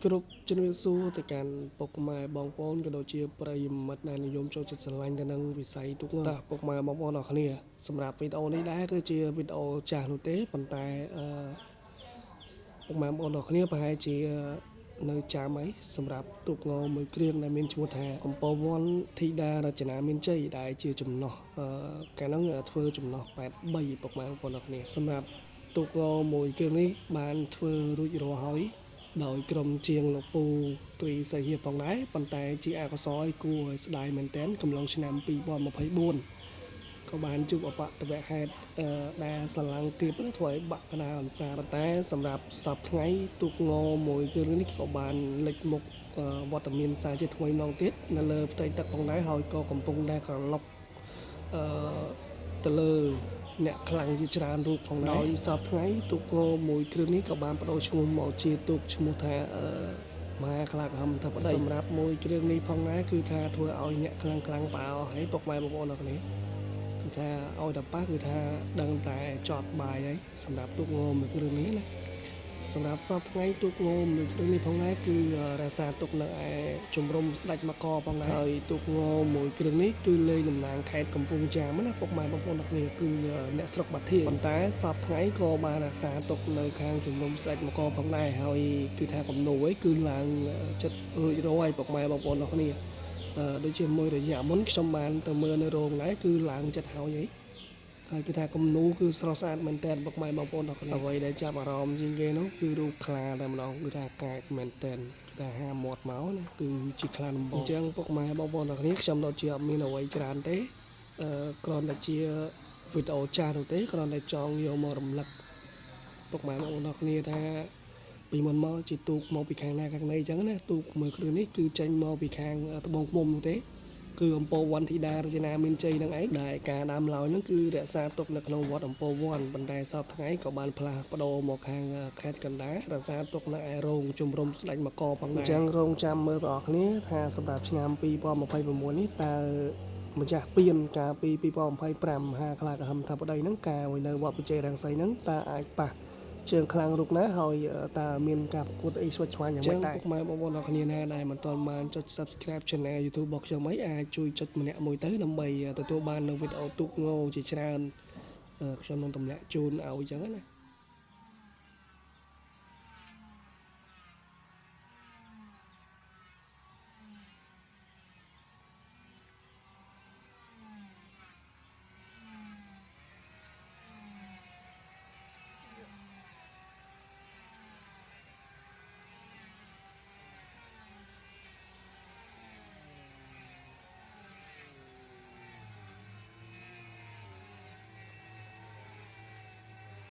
គ្រប់ជំរាបសួរទៅកាន់ពុកម៉ែបងប្អូនក៏ដូចជាប្រិយមិត្តដែលនិយមចូលចិត្តស្រឡាញ់ទៅនឹងវិស័យទូកងតើពុកម៉ែបងប្អូនអរគ្នាសម្រាប់វីដេអូនេះដែរគឺជាវីដេអូចាស់នោះទេប៉ុន្តែពុកម៉ែបងប្អូនអរគ្នាប្រហែលជានៅចាំអីសម្រាប់ទូកងមួយគ្រឿងដែលមានឈ្មោះថាអំពរវ័នធីតារចនាមានជ័យដែលជាចំណោះកាលហ្នឹងធ្វើចំណោះ83ពុកម៉ែបងប្អូនអរគ្នាសម្រាប់ទូកងមួយគ្រឿងនេះបានធ្វើរួចរាល់ហើយដោយក្រុមជាងលោកពូទ្រីសៃហៀបផងដែរប៉ុន្តែជាអកុសលឲ្យគួរឲ្យស្ដាយមែនទែនកំឡុងឆ្នាំ2024ក៏បានជួបអបតវហេតុដែលស្រឡាំងទៀតធ្វើឲ្យបាក់កណ្ដាលអន្សាប៉ុន្តែសម្រាប់សពថ្ងៃទូកងមួយគ្រឿងនេះក៏បានលេចមុខវត្តមានសារជាថ្មីម្ដងទៀតនៅលើផ្ទៃទឹកផងដែរហើយក៏កំពុងតែក្រឡុកទៅលើអ្នកខ្លាំងជាច្រើនរូបផងដែរដោយសពថ្ងៃទូកងមួយគ្រឿងនេះក៏បានបដូរឈ្មោះមកជាទូកឈ្មោះថាមហាខ្លាកហមថាប្តីសម្រាប់មួយគ្រឿងនេះផងដែរគឺថាធ្វើឲ្យអ្នកខ្លាំងប៉ាអស់ហើយពុកម៉ែបងប្អូនអរគ្នាគឺថាឲ្យតែប៉ះគឺថាដឹងតែចត់បាយហើយសម្រាប់ទូកងមួយគ្រឿងនេះណាសម្រាប់សពថ្ងៃទូកងមួយគ្រឿងនេះផងដែរគឺរក្សាទុកនៅឯជំរំស្ដេចមកផងដែរហើយទូកងមួយគ្រឿងនេះគឺលេងតំណាងខេត្តកំពង់ចាមណាពុកម៉ែបងប្អូនអរគ្នាគឺអ្នកស្រុកបាធាប៉ុន្តែសពថ្ងៃក៏បានរក្សាទុកនៅខាងជំរំស្ដេចមកផងដែរហើយគឺថាគំនូរấyគឺឡើងចិត្តរួចរាល់ពុកម៉ែបងប្អូនអរគ្នាដូចជាមួយរយៈមុនខ្ញុំបានទៅមើលនៅរោងដែរគឺឡើងចិត្តហើយហើយគឺថាគំនូរគឺស្រស់ស្អាតមែនតើពុកម៉ែបងប្អូនអរគ្នាអ្វីដែលចាប់អារម្មណ៍ជាងគេនោះគឺរូបខ្លាតែម្ដងគឺថាកាចមែនតើតែហាមាត់មកណាគឺជាខ្លាដំបងអញ្ចឹងពុកម៉ែបងប្អូនអរគ្នាខ្ញុំដូចជាអត់មានអ្វីច្រើនទេគ្រាន់តែជាវីដេអូចាស់នោះទេគ្រាន់តែចង់យកមករំលឹកពុកម៉ែបងប្អូនអរគ្នាថាពីមុនមកជាទូកមកពីខាងណាខាងណីអញ្ចឹងណាទូកមួយគ្រឿងនេះគឺចេញមកពីខាងត្បូងឃ្មុំនោះទេគឺអំពរវ័នធីតារចនាមានជ័យនឹងឯងដែលការដាំឡើយនឹងគឺរក្សាទុកនៅក្នុងវត្តអំពរវ័នប៉ុន្តែសពថ្ងៃក៏បានផ្លាស់ប្ដូរមកខាងខេត្តកណ្ដាលរក្សាទុកនៅឯរោងជំរំស្ដេចមកផងដែរអញ្ចឹងរោងចាំមើលបងប្អូនគ្នាថាសម្រាប់ឆ្នាំ2026នេះតើម្ចាស់ពៀនកាលពី2025មហាខ្លាកហឹមថាប្តីហ្នឹងការនៅវត្តបច្ចេករាំងសីហ្នឹងតើអាចប៉ះជើងខ្លាំងរូបណាហើយតើមានការប្រកួតអីស្វិតឆ្វាញយ៉ាងម៉េចដែរពុកម៉ែបងប្អូនអរគ្នាណាដែលមិនទាន់បានចុច Subscribe Channel YouTube របស់ខ្ញុំអីអាចជួយចុចម្នាក់មួយទៅដើម្បីទទួលបាននូវវីដេអូទូកងជាច្រើនខ្ញុំនឹងទម្លាក់ជូនឲ្យអញ្ចឹងណា